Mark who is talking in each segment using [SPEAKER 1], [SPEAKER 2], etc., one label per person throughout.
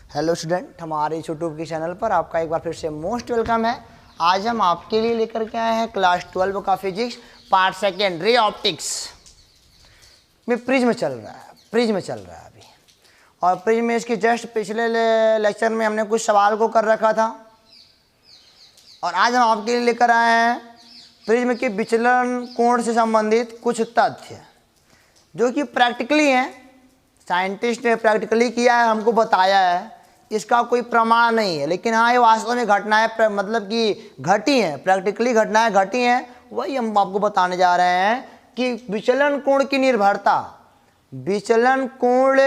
[SPEAKER 1] Hello student, हमारे YouTube के channel पर आपका एक बार फिर से मोस्ट वेलकम है। आज हम आपके लिए लेकर के आए हैं क्लास 12 का physics part second ray optics में प्रिज्म चल रहा है अभी। और प्रिज्म में इसकी जस्ट पिछले लेक्चर में हमने कुछ सवाल को कर रखा था और आज हम आपके लिए लेकर आए हैं प्रिज्म के विचलन कोण से संबंधित कुछ तथ्य जो कि प्रैक्टिकली हैं। साइंटिस्ट ने प्रैक्टिकली किया है, हमको बताया है, इसका कोई प्रमाण नहीं है, लेकिन हाँ ये वास्तव में घटनाएं मतलब कि घटी हैं, प्रैक्टिकली घटनाएं घटी हैं। वही हम आपको बताने जा रहे हैं कि विचलन कोण की निर्भरता, विचलन कोण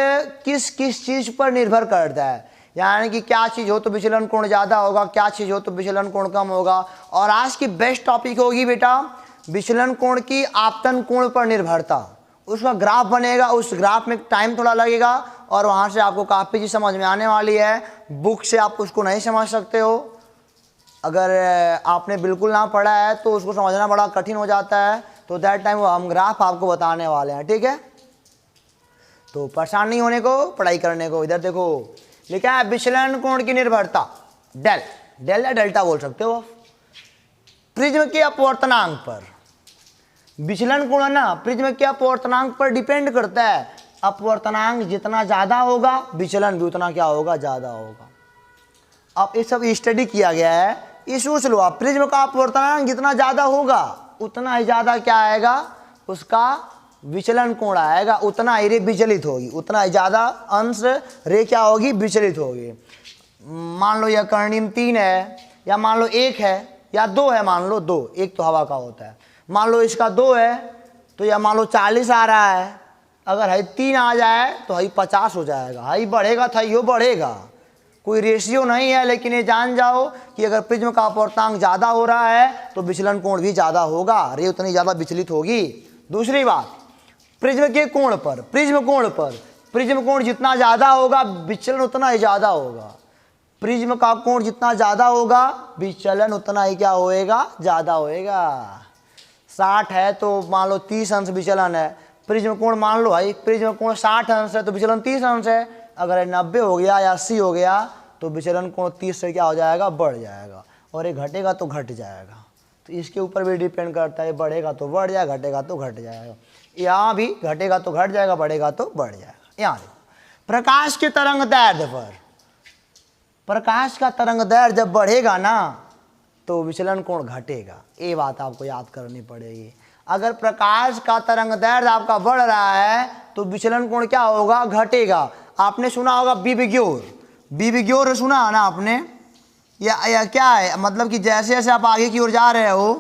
[SPEAKER 1] किस किस चीज़ पर निर्भर करता है, यानी कि क्या चीज़ हो तो विचलन कोण ज़्यादा होगा, क्या चीज़ हो तो विचलन कोण कम होगा। और आज की बेस्ट टॉपिक होगी बेटा विचलन कोण की आपतन कोण पर निर्भरता। उसका ग्राफ बनेगा, उस ग्राफ में टाइम थोड़ा लगेगा और वहाँ से आपको काफ़ी चीज़ समझ में आने वाली है। बुक से आप उसको नहीं समझ सकते हो, अगर आपने बिल्कुल ना पढ़ा है तो उसको समझना बड़ा कठिन हो जाता है। तो दैट टाइम वो हम ग्राफ आपको बताने वाले हैं, ठीक है। तो परेशान नहीं होने को, पढ़ाई करने को। इधर देखो लिखा है विचलन कोण की निर्भरता डेल या डेल्टा बोल सकते हो प्रिज्म के अपवर्तनांक पर। विचलन कोण है ना प्रिज्म के अपवर्तनांक पर डिपेंड करता है। अपवर्तनांक जितना ज़्यादा होगा विचलन भी उतना क्या होगा, ज़्यादा होगा। अब ये सब स्टडी किया गया है, ये सोच लो आप, प्रिज्म का अपवर्तनांक जितना ज़्यादा होगा उतना ही ज़्यादा क्या आएगा, उसका विचलन कोण आएगा, उतना ही रे विचलित होगी, उतना ही ज़्यादा अंश रे क्या होगी, विचलित होगी। मान लो यह कर्णिम 3 है, या मान लो 1 है, या 2 है, मान लो 2, एक तो हवा का होता है। मान लो इसका 2 है तो या मान लो 40 आ रहा है, अगर है 3 आ जाए तो है 50 हो जाएगा। है बढ़ेगा था यो बढ़ेगा, कोई रेशियो नहीं है, लेकिन ये जान जाओ कि अगर प्रिज्म का अपवर्तनांक ज़्यादा हो रहा है तो विचलन कोण भी ज़्यादा होगा, रे उतनी ज़्यादा विचलित होगी। दूसरी बात, प्रिज्म के कोण पर, प्रिज्म कोण जितना ज़्यादा होगा विचलन उतना ही ज़्यादा होगा। प्रिज्म का कोण जितना ज़्यादा होगा विचलन उतना ही क्या होएगा, ज़्यादा होएगा। 60 है तो मान लो 30 अंश विचलन है। प्रिज्म कोण मान लो भाई प्रिज्म कोण 60 अंश है तो विचलन 30 अंश है। अगर 90 हो गया या 80 हो गया तो विचलन कोण 30 से क्या हो जाएगा, बढ़ जाएगा। और ये घटेगा तो घट जाएगा, तो इसके ऊपर भी डिपेंड करता है, बढ़ेगा तो बढ़ जाएगा, घटेगा तो घट जाएगा। यहाँ भी घटेगा तो घट जाएगा, बढ़ेगा तो बढ़ जाएगा। यहाँ देखो प्रकाश के तरंग दैर्ध्य पर, प्रकाश का तरंग दैर्ध्य जब बढ़ेगा ना तो विचलन कोण घटेगा। ये बात आपको याद करनी पड़ेगी। अगर प्रकाश का तरंग दैर्ध्य आपका बढ़ रहा है तो विचलन कोण क्या होगा, घटेगा। आपने सुना होगा बीबिग्योर सुना है ना आपने, या क्या है, मतलब कि जैसे जैसे आप आगे की ओर जा रहे हो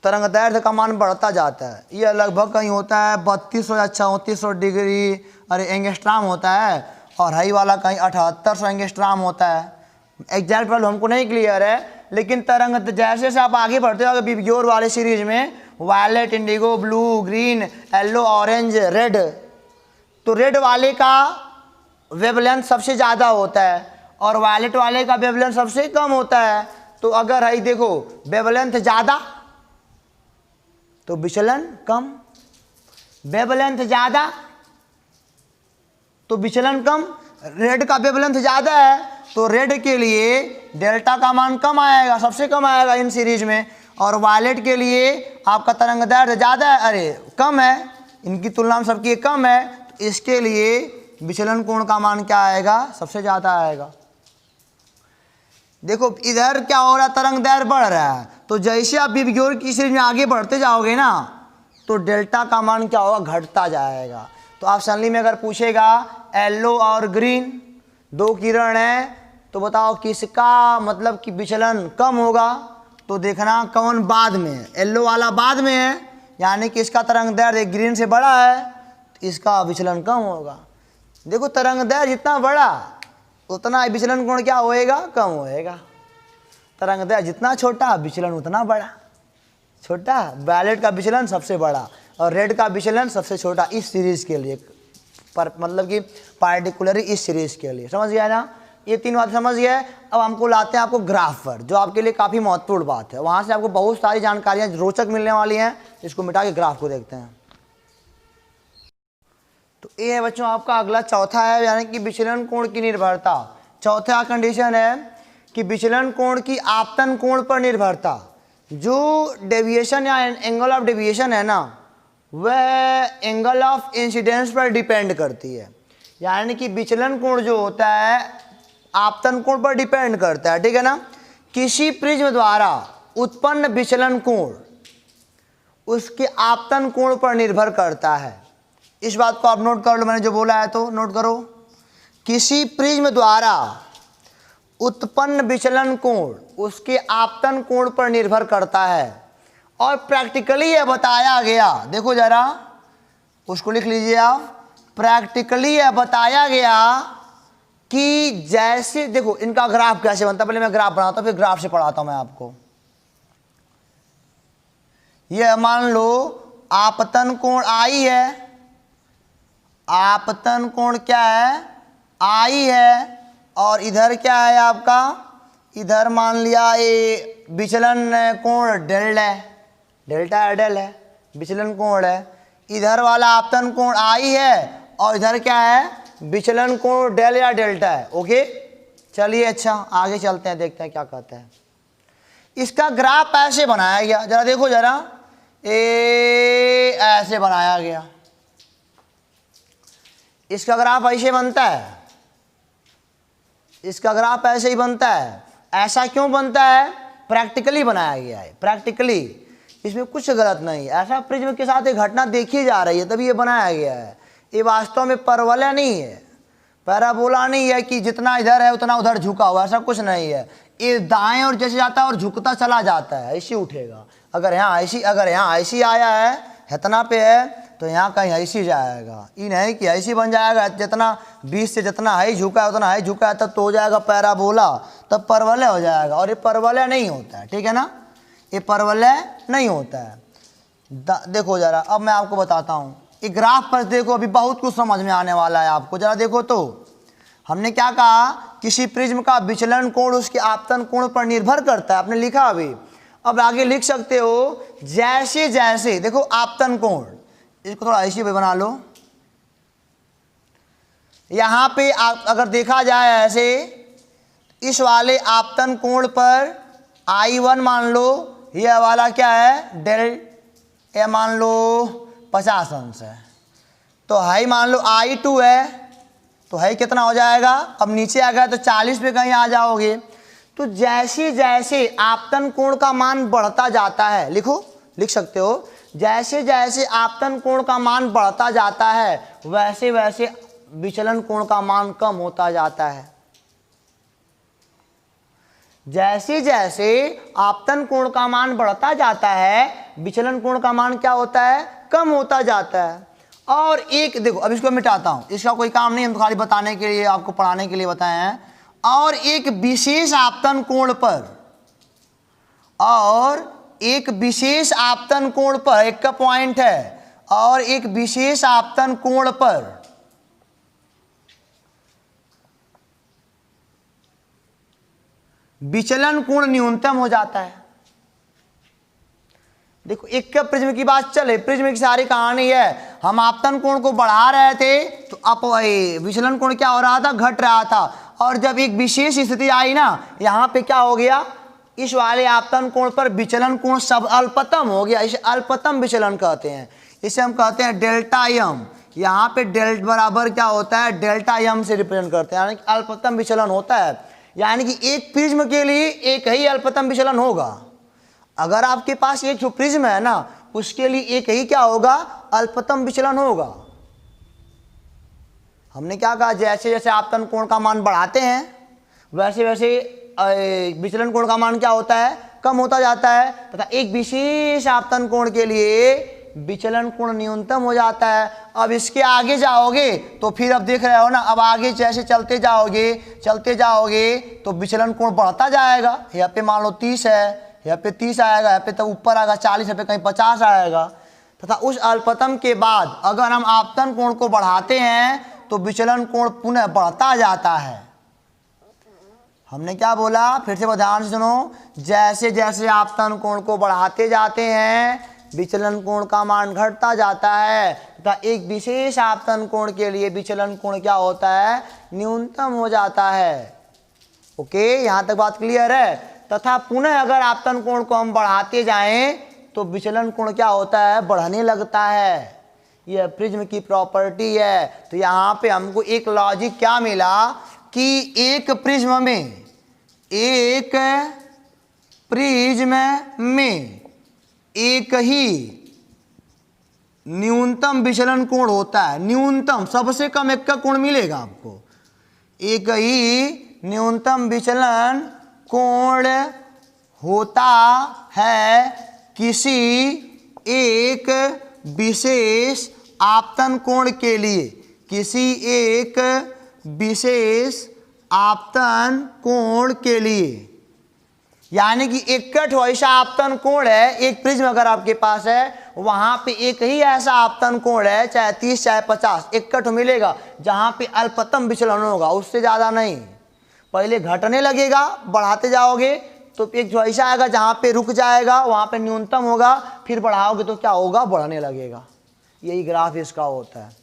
[SPEAKER 1] तरंग दैर्ध्य का मान बढ़ता जाता है। यह लगभग कहीं होता है 3200 या 3400 डिग्री एंगस्ट्राम होता है, और हाई वाला कहीं 7800 एंगस्ट्राम होता है। एग्जैक्ट वैल्यू हमको नहीं क्लियर है, लेकिन तरंग जैसे जैसे आप आगे बढ़ते हो बीबिग्योर वाले सीरीज में violet, indigo, blue, green, yellow, orange, red, तो रेड वाले का वेवलेंथ सबसे ज़्यादा होता है और वायलेट वाले का वेवलेंथ सबसे कम होता है। तो अगर है देखो वेवलेंथ ज़्यादा तो विचलन कम, वेवलेंथ ज़्यादा तो विचलन कम। रेड का वेवलेंथ ज़्यादा है तो रेड के लिए डेल्टा का मान कम आएगा, सबसे कम आएगा इन सीरीज में। और वायलेट के लिए आपका तरंग दैर्ध्य ज़्यादा है, कम है, इनकी तुलना में सबकी कम है, तो इसके लिए विचलन कोण का मान क्या आएगा, सबसे ज़्यादा आएगा। देखो इधर क्या हो रहा है, तरंग दैर्ध्य बढ़ रहा है, तो जैसे आप बीबिग्योर की सीरीज में आगे बढ़ते जाओगे ना तो डेल्टा का मान क्या होगा, घटता जाएगा। तो आप सनली में अगर पूछेगा येलो और ग्रीन 2 किरण है तो बताओ किसका मतलब कि विचलन कम होगा, तो देखना कौन बाद में है, येलो वाला बाद में है, यानी कि इसका तरंग दैर्ध्य ग्रीन से बड़ा है तो इसका विचलन कम होगा। देखो तरंग दैर्ध्य जितना बड़ा उतना विचलन कोण क्या होएगा, कम होएगा। तरंग दैर्ध्य जितना छोटा विचलन उतना बड़ा, छोटा वायलेट का विचलन सबसे बड़ा और रेड का विचलन सबसे छोटा इस सीरीज के लिए, पर मतलब कि पार्टिकुलरली इस सीरीज के लिए। समझ गया ना, ये 3 बात समझ गए। अब हमको लाते हैं आपको ग्राफ पर, जो आपके लिए काफ़ी महत्वपूर्ण बात है। वहाँ से आपको बहुत सारी जानकारियाँ रोचक मिलने वाली हैं। इसको मिटा के ग्राफ को देखते हैं। तो ये है बच्चों आपका अगला चौथा है, यानी कि विचलन कोण की निर्भरता। चौथा कंडीशन है कि विचलन कोण की आपतन कोण पर निर्भरता। जो डेविएशन या एंगल ऑफ डेविएशन है ना, वह एंगल ऑफ इंसिडेंस पर डिपेंड करती है। यानी कि विचलन कोण जो होता है आपतन कोण पर डिपेंड करता है, ठीक है ना। किसी प्रिज्म द्वारा उत्पन्न विचलन कोण उसके आपतन कोण पर निर्भर करता है। इस बात को आप नोट कर लो, मैंने जो बोला है तो नोट करो। किसी प्रिज्म द्वारा उत्पन्न विचलन कोण उसके आपतन कोण पर निर्भर करता है। और प्रैक्टिकली यह बताया गया, देखो जरा उसको लिख लीजिए आप। प्रैक्टिकली यह बताया गया कि जैसे देखो इनका ग्राफ कैसे बनता है, पहले मैं ग्राफ बनाता हूं फिर ग्राफ से पढ़ाता हूं मैं आपको। यह मान लो आपतन कोण आई है, आपतन कोण क्या है आई है, और इधर क्या है आपका, इधर मान लिया ये विचलन कोण डेल है, डेल्टा डेल है, विचलन कोण है। इधर वाला आपतन कोण आई है और इधर क्या है विचलन कोण डेल या डेल्टा है। ओके चलिए अच्छा आगे चलते हैं, देखते हैं क्या कहते हैं। इसका ग्राफ ऐसे बनाया गया, जरा देखो जरा, ऐसे बनाया गया। इसका ग्राफ ऐसे बनता है, इसका ग्राफ ऐसे ही बनता है। ऐसा क्यों बनता है, प्रैक्टिकली बनाया गया है, प्रैक्टिकली, इसमें कुछ गलत नहीं है। ऐसा प्रिज्म के साथ एक घटना देखी जा रही है तभी ये बनाया गया है। ये वास्तव में परवलय नहीं है, पैराबोला नहीं है कि जितना इधर है उतना उधर झुका हुआ, ऐसा कुछ नहीं है। ये दाएं और जैसे जाता है और झुकता चला जाता है, ऐसे उठेगा। अगर यहाँ ऐसी आया है, इतना पे है तो यहाँ कहीं ऐसी जाएगा। ये नहीं कि ऐसी बन जाएगा, जितना 20 से जितना हाई झुका है उतना हाई झुका है, तब तो हो जाएगा पैराबोला, तब परवलय हो जाएगा। और ये परवलय नहीं होता है, ठीक है ना, ये परवलय नहीं होता है। देखो जरा अब मैं आपको बताता हूँ, ये ग्राफ पर देखो, अभी बहुत कुछ समझ में आने वाला है आपको। जरा देखो तो हमने क्या कहा, किसी प्रिज्म का विचलन कोण उसके आपतन कोण पर निर्भर करता है, आपने लिखा अभी। अब आगे लिख सकते हो जैसे जैसे, देखो आपतन कोण, इसको थोड़ा ऐसे भी बना लो। यहाँ पे आप अगर देखा जाए ऐसे, इस वाले आपतन कोण पर I1 मान लो, यह वाला क्या है डेल, ये मान लो 50 अंश है, तो हाई मान लो I2 है, तो हाई कितना हो जाएगा, अब नीचे आ गया तो 40 पे कहीं आ जाओगे। तो जैसे जैसे आपतन कोण का मान बढ़ता जाता है, लिखो लिख सकते हो, जैसे जैसे आपतन कोण का मान बढ़ता जाता है वैसे वैसे विचलन कोण का मान कम होता जाता है। जैसे जैसे आपतन कोण का मान बढ़ता जाता है विचलन कोण का मान क्या होता है, कम होता जाता है। और एक देखो, अब इसको मिटाता हूं, इसका कोई काम नहीं, हम खाली बताने के लिए, आपको पढ़ाने के लिए बताए हैं। और एक विशेष आपतन कोण पर, और एक विशेष आपतन कोण पर, एक का पॉइंट है, और एक विशेष आपतन कोण पर विचलन कोण न्यूनतम हो जाता है। देखो एक का प्रिज्म की बात चले, प्रिज्म की सारी कहानी है, हम आपतन कोण को बढ़ा रहे थे तो अब विचलन कोण क्या हो रहा था, घट रहा था। और जब एक विशेष स्थिति आई ना, यहाँ पे क्या हो गया, इस वाले आपतन कोण पर विचलन कोण सब अल्पतम हो गया। इसे अल्पतम विचलन कहते हैं, इसे हम कहते हैं डेल्टा यम। यहाँ पे डेल बराबर क्या होता है, डेल्टा यम से रिप्रेजेंट करते हैं, यानी कि अल्पतम विचलन होता है। यानी कि एक प्रिज्म के लिए एक ही अल्पतम विचलन होगा। अगर आपके पास एक जो प्रिज्म है ना, उसके लिए एक ही क्या होगा, अल्पतम विचलन होगा। हमने क्या कहा, जैसे जैसे आपतन कोण का मान बढ़ाते हैं वैसे वैसे विचलन कोण का मान क्या होता है, कम होता जाता है, तथा एक विशेष आपतन कोण के लिए विचलन कोण न्यूनतम हो जाता है। अब इसके आगे जाओगे तो फिर अब देख रहे हो ना, अब आगे जैसे चलते जाओगे तो विचलन कोण बढ़ता जाएगा। यहाँ पे मान लो 30 है, यहाँ पे 30 आएगा, यहाँ पे तो ऊपर आएगा 40, यहाँ पे कहीं 50 आएगा। तथा उस अल्पतम के बाद अगर हम आपतन कोण को बढ़ाते हैं तो विचलन कोण पुनः बढ़ता जाता है। हमने क्या बोला, फिर से ध्यान से सुनो, जैसे जैसे आपतन कोण को बढ़ाते जाते हैं विचलन कोण का मान घटता जाता है तथा एक विशेष आपतन कोण के लिए विचलन कोण क्या होता है, न्यूनतम हो जाता है। ओके, यहाँ तक बात क्लियर है। तथा पुनः अगर आपतन कोण को हम बढ़ाते जाएं तो विचलन कोण क्या होता है, बढ़ने लगता है। यह प्रिज्म की प्रॉपर्टी है। तो यहाँ पे हमको एक लॉजिक क्या मिला कि एक प्रिज्म में एक ही न्यूनतम विचलन कोण होता है। न्यूनतम, सबसे कम एक का कोण मिलेगा आपको। एक ही न्यूनतम विचलन कोण होता है किसी एक विशेष आपतन कोण के लिए, किसी एक विशेष आपतन कोण के लिए। यानी कि इकट्ठ ऐसा आपतन कोण है, एक प्रिज्म अगर आपके पास है वहां पे एक ही ऐसा आपतन कोण है, चाहे 30 चाहे 50 इकट्ठ मिलेगा, जहां पे अल्पतम विचलन होगा, उससे ज्यादा नहीं। पहले घटने लगेगा, बढ़ाते जाओगे तो एक जो ऐसा आएगा जहां पे रुक जाएगा, वहां पे न्यूनतम होगा, फिर बढ़ाओगे तो क्या होगा, बढ़ने लगेगा। यही ग्राफ इसका होता है।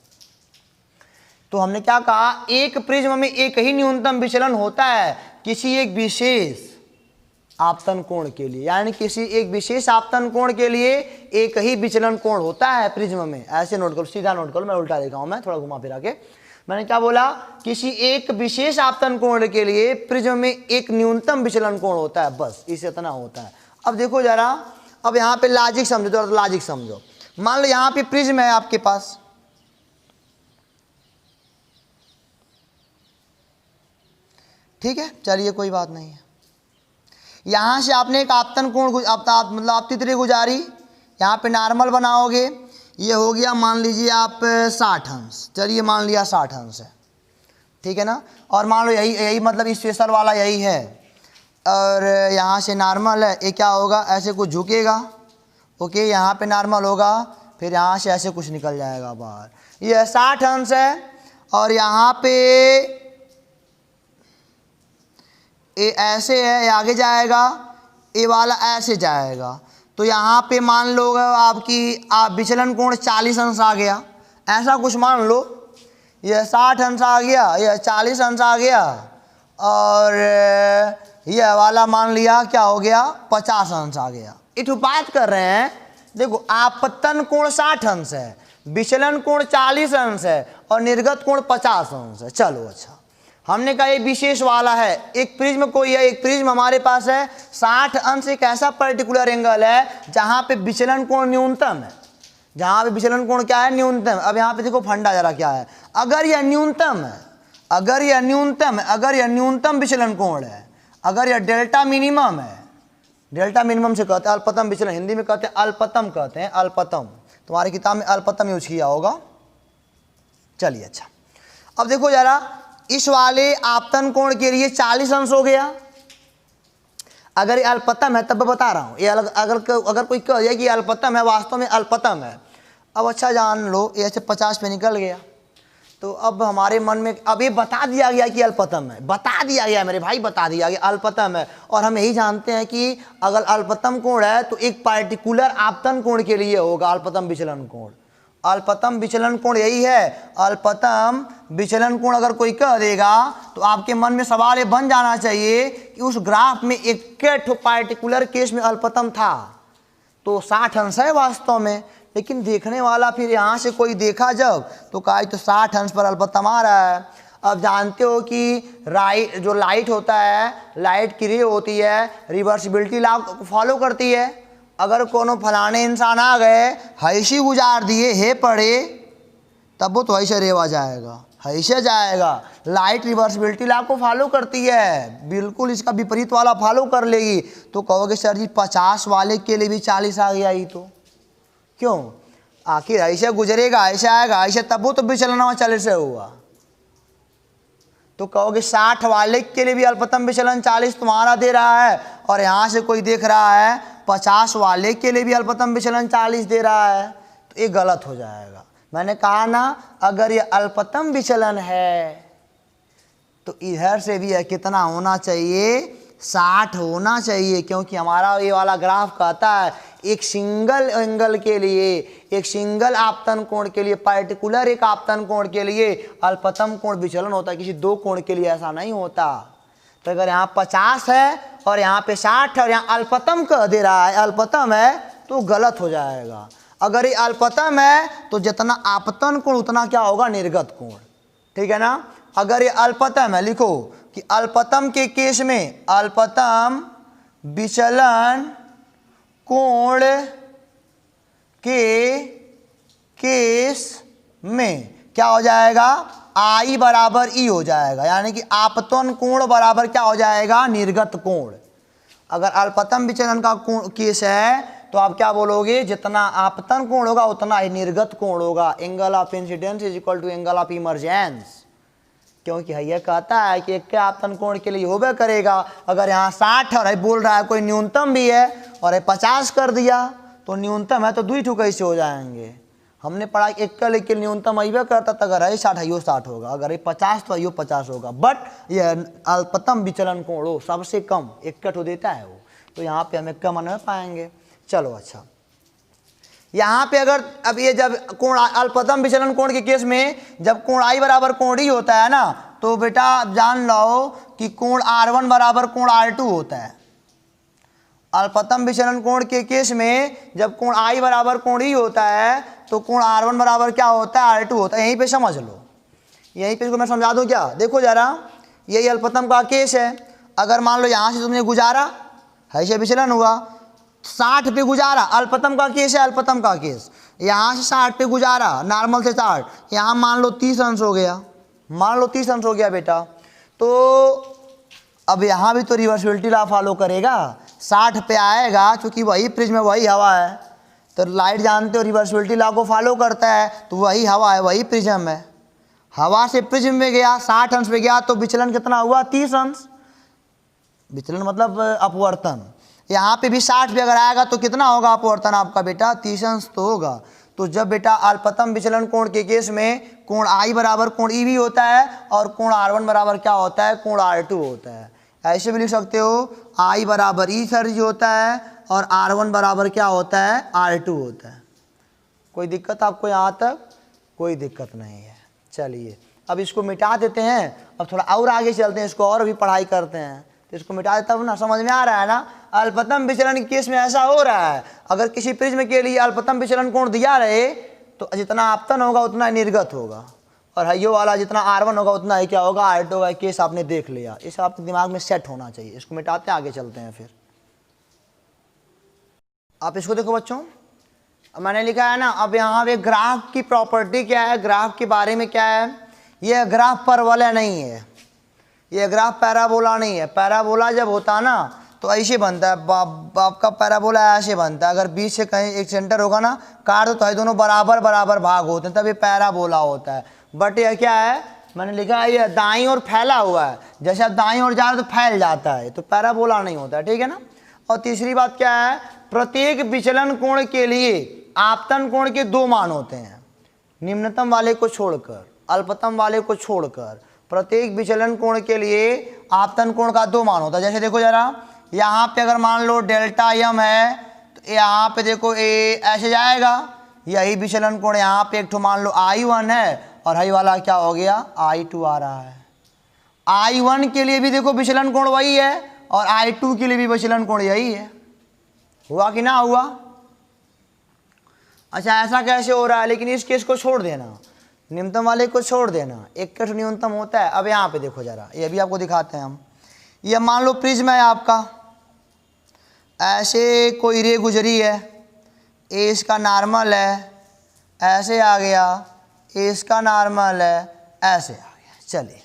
[SPEAKER 1] तो हमने क्या कहा, एक प्रिज्म में एक ही न्यूनतम विचलन होता है किसी एक विशेष आपतन कोण के लिए। यानी किसी एक विशेष आपतन कोण के लिए एक ही विचलन कोण होता है प्रिज्म में। ऐसे नोट करो, सीधा नोट करो, मैं उल्टा देखा हूं, मैं थोड़ा घुमा फिरा के। मैंने क्या बोला, किसी एक विशेष आपतन कोण के लिए प्रिज्म में एक न्यूनतम विचलन कोण होता है, बस इसे इतना होता है। अब देखो जरा, अब यहाँ पे लॉजिक समझो, तो लॉजिक समझो। मान लो यहाँ पे प्रिज्म है आपके पास, ठीक है, चलिए कोई बात नहीं है। यहाँ से आपने एक आपतन कोण मतलब आपतित गुजारी, यहाँ पे नॉर्मल बनाओगे, ये हो गया मान लीजिए आप 60 अंश, चलिए मान लिया 60 अंश है, ठीक है ना। और मान लो यही मतलब स्पेशल वाला यही है, और यहाँ से नॉर्मल है, ये क्या होगा, ऐसे कुछ झुकेगा, ओके, यहाँ पे नॉर्मल होगा, फिर यहाँ से ऐसे कुछ निकल जाएगा बाहर। ये 60 अंश है, और यहाँ पे ये ऐसे है, ये आगे जाएगा, ये वाला ऐसे जाएगा। तो यहाँ पे मान लो आपकी विचलन कोण 40 अंश आ गया, ऐसा कुछ मान लो। ये 60 अंश आ गया, ये 40 अंश आ गया, और ये वाला मान लिया क्या हो गया, 50 अंश आ गया। इस बात कर रहे हैं, देखो आपतन कोण 60 अंश है, विचलन कोण 40 अंश है, और निर्गत कोण 50 अंश है। चलो अच्छा, हमने कहा ये विशेष वाला है, एक प्रिज्म कोई है, एक प्रिज्म हमारे पास है, 60 अंश एक ऐसा पर्टिकुलर एंगल है जहां पे विचलन कोण न्यूनतम है, जहां पे विचलन कोण क्या है, न्यूनतम। अब यहाँ पे देखो फंडा जरा क्या है, अगर यह न्यूनतम है, अगर यह न्यूनतम विचलन कोण है, अगर यह डेल्टा मिनिमम है, डेल्टा मिनिमम से कहते हैं अल्पतम विचलन, हिंदी में कहते हैं अल्पतम, कहते हैं अल्पतम, तुम्हारी किताब में अल्पतम यूज किया होगा। चलिए अच्छा, अब देखो जरा, इस वाले आपतन कोण के लिए 40 अंश हो गया। अगर ये अल्पतम है, तब बता रहा हूँ, ये अगर कोई कह दिया कि अल्पतम है, वास्तव में अल्पतम है। अब अच्छा जान लो, ये ऐसे 50 पे निकल गया, तो अब हमारे मन में अब ये बता दिया गया कि अल्पतम है, बता दिया गया मेरे भाई, बता दिया गया अल्पतम है। और हम यही जानते हैं कि अगर अल्पतम कोण है तो एक पार्टिकुलर आपतन कोण के लिए होगा अल्पतम विचलन कोण। अल्पतम विचलन कोण यही है, अल्पतम विचलन कोण अगर कोई कह देगा तो आपके मन में सवाल ये बन जाना चाहिए कि उस ग्राफ में एक पार्टिकुलर केस में अल्पतम था, तो 60 अंश है वास्तव में, लेकिन देखने वाला फिर यहाँ से कोई देखा जब तो कहा तो 60 अंश पर अल्पतम आ रहा है। अब जानते हो कि जो लाइट होता है, लाइट की रे होती है, रिवर्सिबिलिटी लॉ को फॉलो करती है। अगर कोनो फलाने इंसान आ गए, हैशी गुजार दिए, हे पढ़े, तब वो तो ऐसे रेवा जाएगा, ऐसे जाएगा। लाइट रिवर्सिबिलिटी लॉ को फॉलो करती है, बिल्कुल इसका विपरीत वाला फॉलो कर लेगी। तो कहोगे सर जी 50 वाले के लिए भी 40 आ गया, ही तो क्यों, आखिर ऐसे गुजरेगा, ऐसे आएगा, ऐसे, तब वो तो विचलन 40 से हुआ। तो कहोगे 60 वाले के लिए भी अल्पतम विचलन 40 तुम्हारा दे रहा है, और यहाँ से कोई देख रहा है 50 वाले के लिए भी अल्पतम विचलन 40 दे रहा है, तो ये गलत हो जाएगा। मैंने कहा ना, अगर ये अल्पतम विचलन है तो इधर से भी कितना होना चाहिए, 60 होना चाहिए, क्योंकि हमारा ये वाला ग्राफ कहता है एक सिंगल एंगल के लिए, एक सिंगल आपतन कोण के लिए, पर्टिकुलर एक आपतन कोण के लिए अल्पतम कोण विचलन होता है, किसी दो कोण के लिए ऐसा नहीं होता। तो अगर यहाँ 50 है और यहाँ पे 60 है और यहाँ अल्पतम कह दे रहा है, अल्पतम है, तो गलत हो जाएगा। अगर ये अल्पतम है तो जितना आपतन कोण उतना क्या होगा, निर्गत कोण, ठीक है ना। अगर ये अल्पतम है, लिखो कि अल्पतम के केस में, अल्पतम विचलन कोण के केस में क्या हो जाएगा, आई बराबर ई हो जाएगा, यानी कि आपतन कोण बराबर क्या हो जाएगा, निर्गत कोण। अगर अल्पतम विचलन का केस है तो आप क्या बोलोगे, जितना आपतन कोण होगा उतना ही निर्गत कोण होगा। Angle of incidence is equal to angle of emergence, क्योंकि यह कहता है कि एक आपतन कोण के लिए होबे करेगा। अगर यहाँ 60 और बोल रहा है कोई न्यूनतम भी है और 50 कर दिया तो न्यूनतम है तो दुई ठू कैसे हो जाएंगे। हमने पढ़ा एक का लेकिन न्यूनतम अइबे करता था, अगर है 60 है यो 60 होगा, अगर 50 तो यो 50 होगा। बट यह अल्पतम विचलन कोण हो, सबसे कम इक्कठ हो देता है वो, तो यहाँ पे हम इक्का मन में पाएंगे। चलो अच्छा, यहाँ पे अगर अब ये जब कोण अल्पतम विचलन कोण के केस में जब कोण आई बराबर कोण ई होता है ना, तो बेटा जान लो कि कोण R1 बराबर कोण R2 होता है। अल्पतम विचलन कोण के केस में जब कोण आई बराबर कोण ई होता है तो कोण R1 बराबर क्या होता है, R2 होता है। यहीं पे समझ लो, यहीं पे इसको मैं समझा दूं क्या, देखो जरा, यही अल्पतम का केस है। अगर मान लो यहाँ से तुमने गुजारा, ऐसे विचलन हुआ, 60 पे गुजारा, अल्पतम का केस है, अल्पतम का केस, यहाँ से 60 पे गुजारा, नॉर्मल से 60, यहाँ मान लो 30 अंश हो गया, मान लो 30 अंश हो गया बेटा। तो अब यहाँ भी तो रिवर्सिबिलिटी लॉ फॉलो करेगा, 60 पे आएगा, क्योंकि वही प्रिज्म में वही हवा है, तो लाइट जानते हो रिवर्सिबिलिटी लॉ को फॉलो करता है, तो वही हवा है, वही प्रिज्म है। हवा से प्रिज्म में गया, 60 अंश पे गया, तो विचलन कितना हुआ, 30 अंश। विचलन मतलब अपवर्तन। यहाँ पे भी 60 पे अगर आएगा तो कितना होगा अपवर्तन आपका बेटा, 30 अंश तो होगा। तो जब बेटा अल्पतम विचलन कोण के केस में कोण आई बराबर कोण ई भी होता है और कोण R1 बराबर क्या होता है, कोण R2 होता है। ऐसे भी लिख सकते हो, आई बराबर ई सर्ज होता है और R1 बराबर क्या होता है, R2 होता है। कोई दिक्कत आपको यहाँ तक? कोई दिक्कत नहीं है। चलिए अब इसको मिटा देते हैं, अब थोड़ा और आगे चलते हैं, इसको और भी पढ़ाई करते हैं। तो इसको मिटा देता हूँ ना, समझ में आ रहा है ना। अल्पतम विचलन के केस में ऐसा हो रहा है, अगर किसी प्रिज्म के लिए अल्पतम विचलन कोण दिया रहे तो जितना आपतन होगा उतना निर्गत होगा, और हयो वाला जितना R1 होगा उतना ही क्या होगा, R2 होगा। केस आपने देख लिया, इस आपके दिमाग में सेट होना चाहिए। इसको मिटाते आगे चलते हैं। फिर आप इसको देखो बच्चों, मैंने लिखा है ना, अब यहाँ पे ग्राफ की प्रॉपर्टी क्या है, ग्राफ के बारे में क्या है। यह ग्राफ परवलय नहीं है, ये ग्राफ पैराबोला नहीं है। पैराबोला जब होता है ना तो ऐसे बनता है, आपका पैराबोला ऐसे बनता है। अगर बीच से कहीं एक सेंटर होगा ना, काट दो तो दोनों बराबर बराबर भाग होते हैं, तब ये पैराबोला होता है। बट यह क्या है, मैंने लिखा है ये दाईं ओर फैला हुआ है, जैसे आप दाईं ओर जा रहे हो तो फैल जाता है, तो पैराबोला नहीं होता है, ठीक है ना। और तीसरी बात क्या है, प्रत्येक विचलन कोण के लिए आपतन कोण के दो मान होते हैं, निम्नतम वाले को छोड़कर, अल्पतम वाले को छोड़कर। प्रत्येक विचलन कोण के लिए आपतन कोण का दो मान होता है। जैसे देखो जरा, यहाँ पे अगर मान लो डेल्टा एम है तो यहाँ पे देखो ए ऐसे जाएगा, यही विचलन कोण यहाँ पे एक ठो मान लो I1 है और हाई वाला क्या हो गया, I2 आ रहा है। I1 के लिए भी देखो विचलन कोण वही है और I2 के लिए भी विचलन कोण यही है। हुआ कि ना हुआ? अच्छा ऐसा कैसे हो रहा है, लेकिन इस केस को छोड़ देना, न्यूनतम वाले को छोड़ देना, एक न्यूनतम होता है। अब यहाँ पे देखो जरा, ये भी आपको दिखाते हैं हम। ये मान लो प्रिज्म है आपका, ऐसे कोई रे गुजरी है, ए इसका नॉर्मल है, ऐसे आ गया, ए इसका नॉर्मल है, ऐसे आ गया। चलिए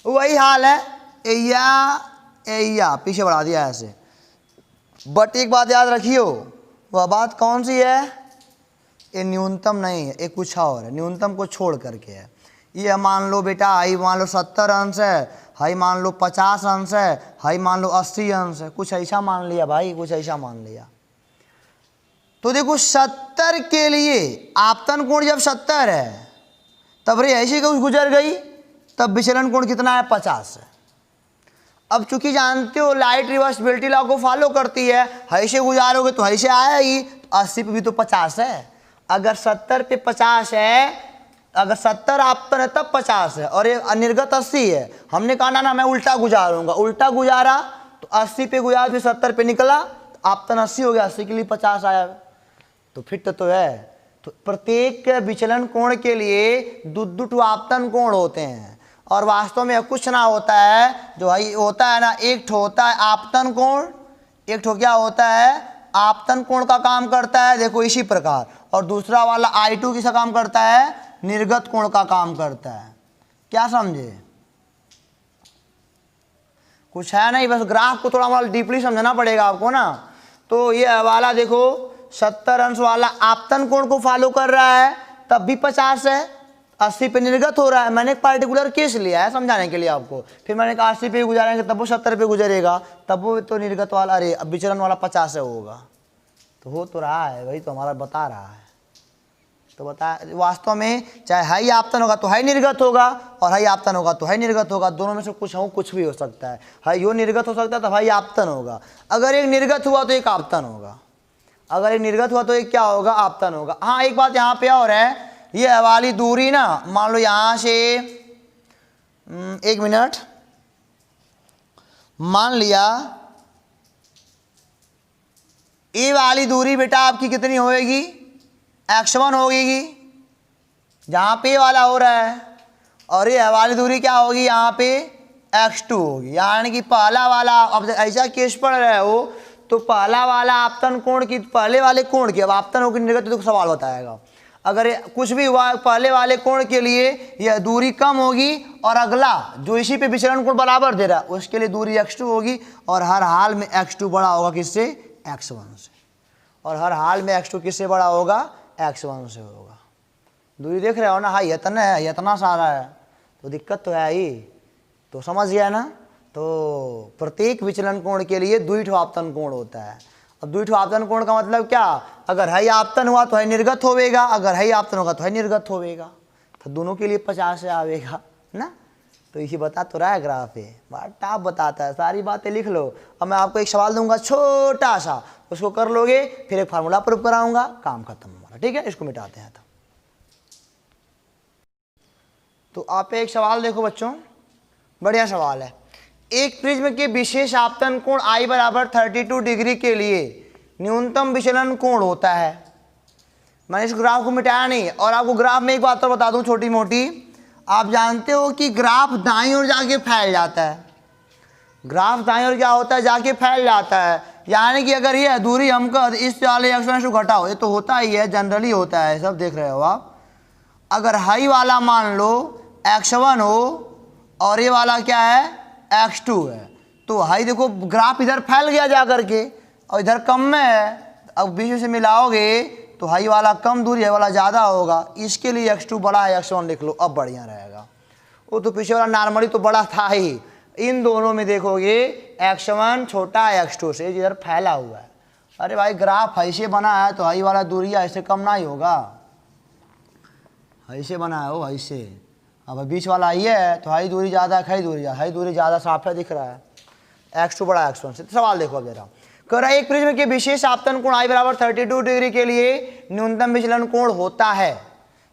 [SPEAKER 1] वही हाल है, एया पीछे बढ़ा दिया ऐसे। बट एक बात याद रखियो, वह बात कौन सी है, ये न्यूनतम नहीं है, ये कुछ और है, न्यूनतम को छोड़ करके है। ये मान लो बेटा हाई मान लो 70 अंश है, हाई मान लो 50 अंश है, हाई मान लो 80 अंश है, कुछ ऐसा मान लिया भाई, कुछ ऐसा मान लिया। तो देखो 70 के लिए आपतन कोण जब 70 है तब रे ऐसी कुछ गुजर गई, तब विचलन कोण कितना है, 50 है। अब चूंकि जानते हो लाइट रिवर्सिबिलिटी लॉ को फॉलो करती है, हई से गुजारोगे तो हई से आया ही, 80 पे भी तो 50 है। अगर 70 पे 50 है, अगर 70 आपतन है तब 50 है, और ये निर्गत 80 है। हमने कहा ना मैं उल्टा गुजारूंगा, उल्टा गुजारा तो 80 पे गुजारा, फिर 70 पे निकला, तो आपतन 80 हो गया, 80 के लिए 50 आया, तो फिट तो है। तो प्रत्येक विचलन कोण के लिए दो आपतन कोण होते हैं, और वास्तव में कुछ ना होता है, जो है होता है ना, एक ठो होता है आपतन कोण, एक ठो क्या होता है, आपतन कोण का काम करता है, देखो इसी प्रकार, और दूसरा वाला I2 किसका काम करता है, निर्गत कोण का काम करता है। क्या समझे? कुछ है नहीं, बस ग्राफ को थोड़ा मोड़ा डीपली समझना पड़ेगा आपको ना। तो ये वाला देखो 70 अंश वाला आपतन कोण को फॉलो कर रहा है, तब भी 50 है, 80 पे निर्गत हो रहा है। मैंने एक पार्टिकुलर केस लिया है समझाने के लिए आपको, फिर मैंने कहा 80 पे गुजारेंगे तब वो 70 पे गुजरेगा, तब वो तो निर्गत वाला, अरे अब विचलन वाला 50 होगा, तो हो तो रहा है, वही तो हमारा बता रहा है। तो बता, वास्तव में चाहे हाई आपतन होगा तो हाई निर्गत होगा, और हाई आपतन होगा तो हाई निर्गत होगा, दोनों में से कुछ भी हो सकता है। हाई यो निर्गत हो सकता है तो हाई आपतन होगा, अगर एक निर्गत हुआ तो एक आपतन होगा, अगर एक निर्गत हुआ तो एक क्या होगा, आपतन होगा। हाँ एक बात यहाँ पे और है, ये वाली दूरी ना, मान लो यहाँ से 1 मिनट, मान लिया ये वाली दूरी बेटा आपकी कितनी होएगी, x1 होगी, जहाँ पे वाला हो रहा है, और ये वाली दूरी क्या होगी, यहाँ पे x2 होगी। यानी कि पहला वाला, अब ऐसा केस पढ़ रहे हो तो पहला वाला आपतन कोण की, पहले वाले कोण की, अब आपतन होगी निर्गत तो सवाल बताएगा। अगर कुछ भी हुआ पहले वाले कोण के लिए यह दूरी कम होगी, और अगला जो इसी पे विचलन कोण बराबर दे रहा है उसके लिए दूरी x2 होगी, और हर हाल में x2 बड़ा होगा किससे, x1 से, और हर हाल में x2 किससे बड़ा होगा, x1 से होगा। दूरी देख रहे हो ना, हाँ इतना है, इतना सारा है, तो दिक्कत तो है ही, तो समझ गया ना। तो प्रत्येक विचलन कोण के लिए द्विठो आपतन कोण होता है। अब द्विठो आपतन कोण का मतलब क्या, अगर हाई आपतन हुआ तो हाई निर्गत होवेगा, अगर हाई आपतन होगा तो हाई निर्गत होवेगा, तो दोनों के लिए 50 से आवेगा ना। तो इसी बता तो रहा है ग्राफ है, बड़ा टाप बताता है, सारी बातें लिख लो। अब मैं आपको एक सवाल दूंगा छोटा सा, उसको कर लोगे, फिर एक फार्मूला प्रूव कराऊंगा, काम खत्म हमारा, ठीक है। इसको मिटाते हैं। तो आप एक सवाल देखो बच्चों, बढ़िया सवाल है। एक प्रिज्म के विशेष आपतन कोण I बराबर 32 डिग्री के लिए न्यूनतम विचलन कोण होता है। मैंने इस ग्राफ को मिटाया नहीं, और आपको ग्राफ में एक बात तो बता दूं छोटी मोटी, आप जानते हो कि ग्राफ दाईं ओर जाके फैल जाता है, ग्राफ दाईं ओर क्या होता है, जाके फैल जाता है। यानी कि अगर ये दूरी हमको इस वाले x1 से घटाओ, ये तो होता ही है, जनरली होता है, सब देख रहे हो आप। अगर हाई वाला मान लो x1 हो, और ये वाला क्या है, x2 है, तो हाई देखो ग्राफ इधर फैल गया जा करके, और इधर कम में है, अब बीच में से मिलाओगे तो हाई वाला कम दूरी, हाई वाला ज़्यादा होगा, इसके लिए x2 बड़ा है, x1 लिख लो, अब बढ़िया रहेगा। वो तो पीछे वाला नॉर्मली तो बड़ा था ही, इन दोनों में देखोगे x1 छोटा है x2 से, इधर फैला हुआ है। अरे भाई ग्राफ ऐसे बना है तो हाई वाला दूरी ऐसे कम ना ही होगा, ऐसे बना है वो ऐसे, अब बीच वाला हाई है तो हाई दूरी ज़्यादा है, हाई दूरी ज़्यादा, साफ है, दिख रहा है, x2 बड़ा x1 से। तो सवाल देखो अब जरा, कह रहा है एक प्रिज्म के विशेष आपतन कोण I बराबर 32 डिग्री के लिए न्यूनतम विचलन कोण होता है।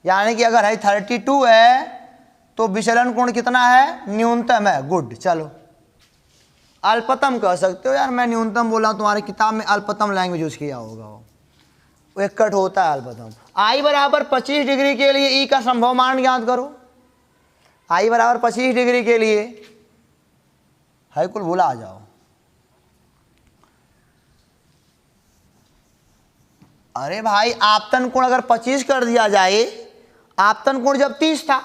[SPEAKER 1] यानी कि अगर हाई 32 है तो विचलन कोण कितना है, न्यूनतम है। गुड, चलो अल्पतम कह सकते हो यार, मैं न्यूनतम बोला, तुम्हारी किताब में अल्पतम लैंग्वेज यूज किया होगा, वो एक कट होता है अल्पतम। I बराबर 25 डिग्री के लिए E का संभव मान ज्ञात करो। I बराबर 25 डिग्री के लिए, हाई कुल भूला आ जाओ, अरे भाई आपतन कोण अगर 25 कर दिया जाए, आपतन कोण जब 30 था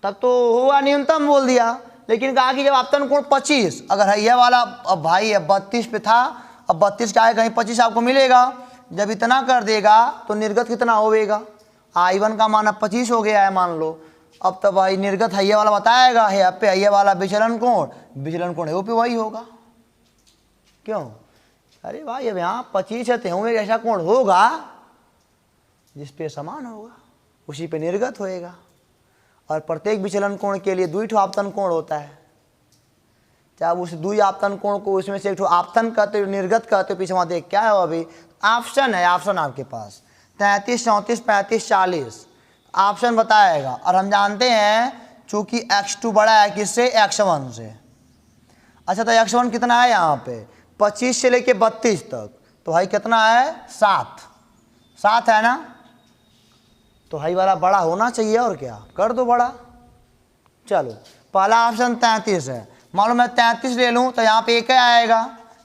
[SPEAKER 1] तब तो हुआ न्यूनतम बोल दिया, लेकिन कहा कि जब आपतन कोण 25, अगर है ये वाला, अब भाई अब 32 पे था, अब 32 क्या है, कहीं 25 आपको मिलेगा, जब इतना कर देगा तो निर्गत कितना होगा, I1 का मान अब 25 हो गया है मान लो। अब तो भाई निर्गत है ये वाला बताएगा, है अब पे है ये वाला विचलन कोण है वो पे वही होगा, क्यों, अरे भाई अब यहाँ 25 है तो ऐसा कोण होगा जिस पे समान होगा, उसी पे निर्गत होएगा। और प्रत्येक विचलन कोण के लिए द्विठो आपतन कोण होता है, चाहे उस दुई आपतन कोण को उसमें से एक ठो आपतन कहते हो, निर्गत कहते हो। पीछे वहाँ देख क्या है अभी ऑप्शन है, ऑप्शन आपके पास 33, 34, 35, 40 ऑप्शन बताएगा। और हम जानते हैं चूंकि x2 बड़ा है किससे, x1 से। अच्छा तो x1 कितना है यहाँ पे 25 से लेके 32 तक, तो भाई कितना है 7 है ना। तो हाई वाला बड़ा होना चाहिए और क्या, कर दो बड़ा। चलो पहला ऑप्शन 33 है, मालूम मैं 33 ले लूँ तो यहाँ पे एक आएगा,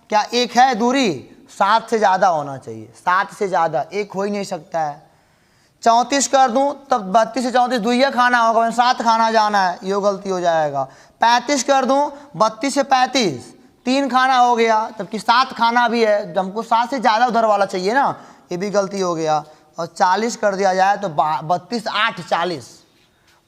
[SPEAKER 1] क्या एक है दूरी, 7 से ज़्यादा होना चाहिए, 7 से ज़्यादा एक हो ही नहीं सकता है। 34 कर दूं तब 32 से 34 दुइया खाना होगा, 7 खाना जाना है, ये गलती हो जाएगा। 35 कर दूं 32 से 35 3 खाना हो गया, जबकि 7 खाना भी है, हमको 7 से ज़्यादा उधर वाला चाहिए ना, ये भी गलती हो गया। और 40 कर दिया जाए तो 32, 8, 40,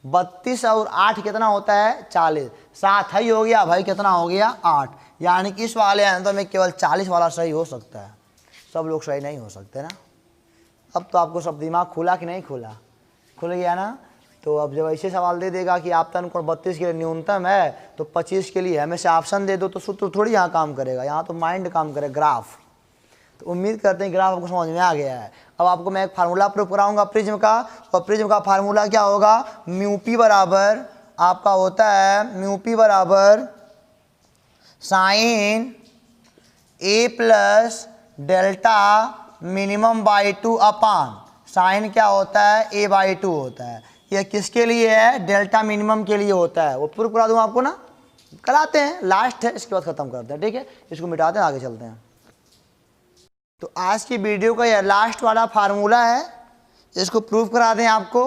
[SPEAKER 1] 32 और 8 कितना होता है 40, 7 ही हो गया भाई, कितना हो गया 8। यानी कि इस वाले आंसर में केवल 40 वाला सही हो सकता है, सब लोग सही नहीं हो सकते ना। अब तो आपको सब दिमाग खुला कि नहीं खुला, खुल गया ना। तो अब जब ऐसे सवाल दे देगा कि आपतन कोण 32 के लिए न्यूनतम है तो 25 के लिए हमेशा ऑप्शन दे दो, तो सूत्र थोड़ी यहाँ काम करेगा, यहाँ तो माइंड काम करे, ग्राफ। तो उम्मीद करते हैं ग्राफ आपको समझ में आ गया है। अब आपको मैं एक फार्मूला प्रूफ कराऊंगा प्रिज्म का, और प्रिज्म का फार्मूला क्या होगा, म्यू पी बराबर आपका होता है, म्यू पी बराबर sine A plus delta minimum by 2 upon sine क्या होता है a बाई 2 होता है। यह किसके लिए है, डेल्टा मिनिमम के लिए होता है। वो प्रूफ करा दूँ आपको ना, कराते हैं, लास्ट है, इसके बाद ख़त्म करते हैं, ठीक है। इसको मिटाते हैं, आगे चलते हैं। तो आज की वीडियो का यह लास्ट वाला फार्मूला है, इसको प्रूफ करा दें आपको।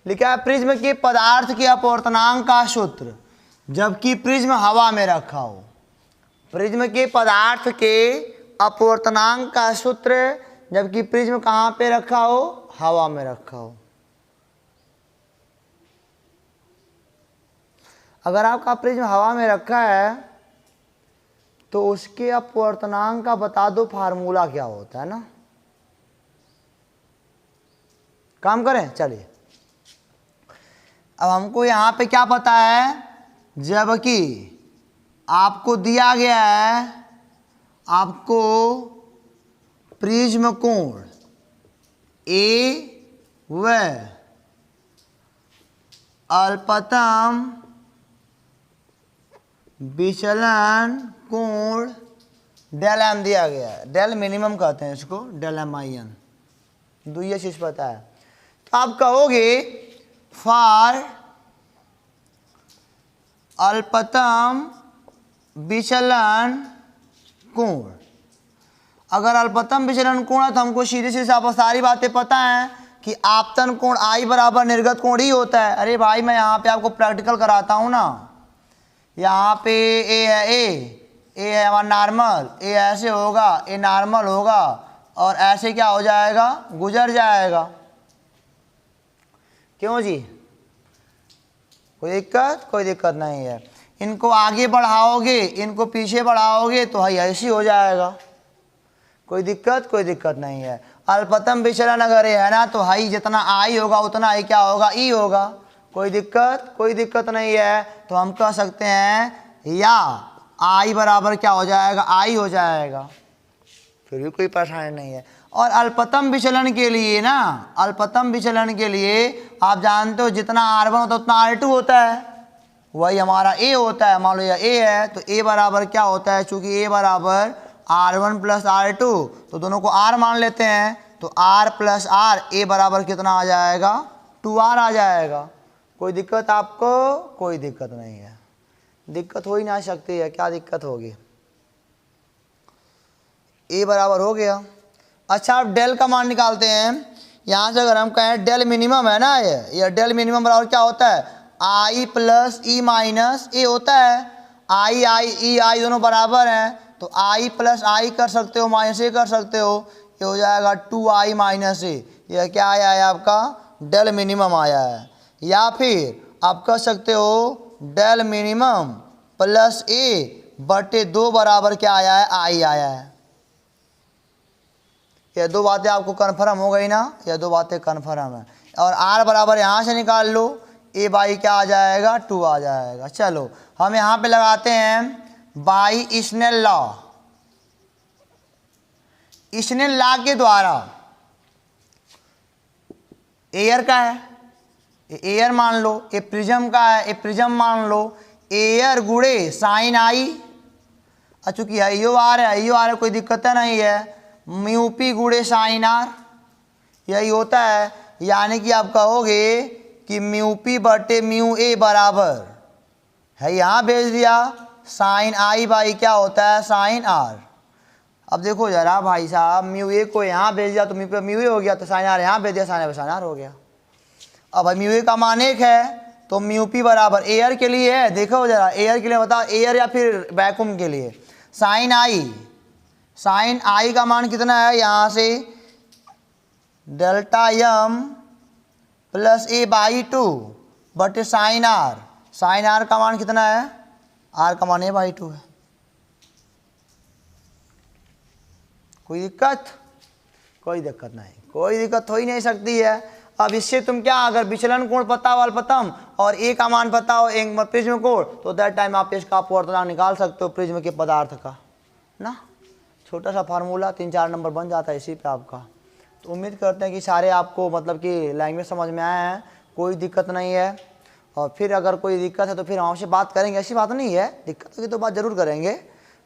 [SPEAKER 1] लिखा है प्रिज्म के पदार्थ के अपवर्तनांक का सूत्र जबकि प्रिज्म हवा में रखा हो। प्रिज्म के पदार्थ के अपवर्तनांक का सूत्र जबकि प्रिज्म कहाँ पे रखा हो, हवा में रखा हो। अगर आपका प्रिज्म हवा में रखा है तो उसके अपवर्तनांक का बता दो फार्मूला क्या होता है ना। काम करें, चलिए। अब हमको यहाँ पे क्या पता है, जबकि आपको दिया गया है, आपको प्रिज्म कोण ए व अल्पतम विचलन कोण डेल एम दिया गया है, डेल मिनिमम कहते हैं इसको, डेल एम आई एन, दो ये चीज पता है। तो आप कहोगे फॉर अल्पतम विचलन कोण, अगर अल्पतम विचलन कोण है तो हमको सीधे सीधे आप सारी बातें पता है कि आपतन कोण आई बराबर निर्गत कोण ही होता है। अरे भाई मैं यहाँ पे आपको प्रैक्टिकल कराता हूँ ना, यहाँ पे ए है, ए है हमारा नॉर्मल, ए ऐसे होगा, ए नॉर्मल होगा, और ऐसे क्या हो जाएगा, गुजर जाएगा। क्यों जी, कोई दिक्कत, कोई दिक्कत नहीं है। इनको आगे बढ़ाओगे, इनको पीछे बढ़ाओगे तो भाई ऐसे हो जाएगा, कोई दिक्कत, कोई दिक्कत नहीं है। अल्पतम विचलन अगर है ना तो हाई जितना आई होगा उतना ही क्या होगा, ई होगा, कोई दिक्कत, कोई दिक्कत नहीं है। तो हम कह सकते हैं या आई बराबर क्या हो जाएगा, आई हो जाएगा, फिर भी कोई परेशानी नहीं है। और अल्पतम विचलन के लिए ना, अल्पतम विचलन के लिए आप जानते हो जितना R1 होता है उतना R2 होता है, वही हमारा A होता है। मान लो यह A है तो A बराबर क्या होता है, चूंकि A बराबर R1 प्लस R2, तो दोनों को R मान लेते हैं, तो R प्लस R, A बराबर कितना आ जाएगा, 2R आ जाएगा। कोई दिक्कत आपको, कोई दिक्कत नहीं है, दिक्कत हो ही ना सकती है, क्या दिक्कत होगी। A बराबर हो गया। अच्छा अब डेल का मान निकालते हैं। यहाँ से अगर हम कहें डेल मिनिमम है ना, ये डेल मिनिमम बराबर क्या होता है, आई प्लस ई माइनस ए होता है। आई आई ई आई दोनों बराबर हैं, तो आई प्लस आई कर सकते हो, माइनस ए कर सकते हो, ये हो जाएगा 2i माइनस ए। यह क्या आया है आपका, डेल मिनिमम आया है। या फिर आप कह सकते हो डेल मिनिमम प्लस ए बटे 2 बराबर क्या आया है, आई आया है। ये दो बातें आपको कन्फर्म हो गई ना, ये दो बातें कन्फर्म है। और आर बराबर यहाँ से निकाल लो, ए बाई क्या आ जाएगा, 2 आ जाएगा। चलो हम यहाँ पे लगाते हैं by Snell law, Snell law के द्वारा एयर का है, एयर मान लो, ये प्रिज्म का है, ये प्रिज्म मान लो, एयर गुड़े साइन आई, चूंकि आईओ आर है, आईओ आर है, कोई दिक्कत नहीं है, म्यू पी गुड़े साइन आर, यही होता है। यानी कि आप कहोगे कि म्यू पी बटे म्यू ए बराबर है, यहाँ भेज दिया साइन आई बाई क्या होता है साइन आर। अब देखो जरा भाई साहब, म्यू ए को यहाँ भेज दिया तो म्यू पे म्यू ए हो गया, तो साइन आर यहाँ भेज दिया साइन आर हो गया। अब भाई म्यू ए का मान 1 है तो म्यू पी बराबर एयर के लिए है, देखो जरा एयर के लिए बताओ, एयर या फिर वैक्यूम के लिए, साइन आई का मान कितना है, यहाँ से delta M plus A by 2 बटे साइन आर का मान कितना है, आर का मान ए बाई 2 है। कोई दिक्कत? कोई दिक्कत नहीं, कोई दिक्कत हो ही नहीं सकती है। अब इससे तुम क्या, अगर विचलन कोण पता हो अल्पतम और ए का मान पता हो एक प्रिज्म कोण, तो दैट टाइम आप इसका अपवर्तनांक निकाल सकते हो प्रिज्म के पदार्थ का ना। छोटा सा फार्मूला 3-4 नंबर बन जाता है इसी पे आपका। तो उम्मीद करते हैं कि सारे आपको मतलब कि लैंग्वेज समझ में आए हैं, कोई दिक्कत नहीं है। और फिर अगर कोई दिक्कत है तो फिर हम आपसे बात करेंगे, ऐसी बात नहीं है, दिक्कत होगी तो बात ज़रूर करेंगे।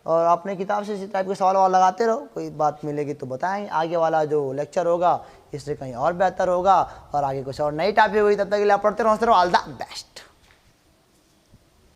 [SPEAKER 1] और अपने किताब से इसी टाइप के सवाल वाल लगाते रहो, कोई बात मिलेगी तो बताएं। आगे वाला जो लेक्चर होगा इससे कहीं और बेहतर होगा और आगे कुछ और नई टॉपिक होगी, तब तक के लिए आप पढ़ते रहो। All the best.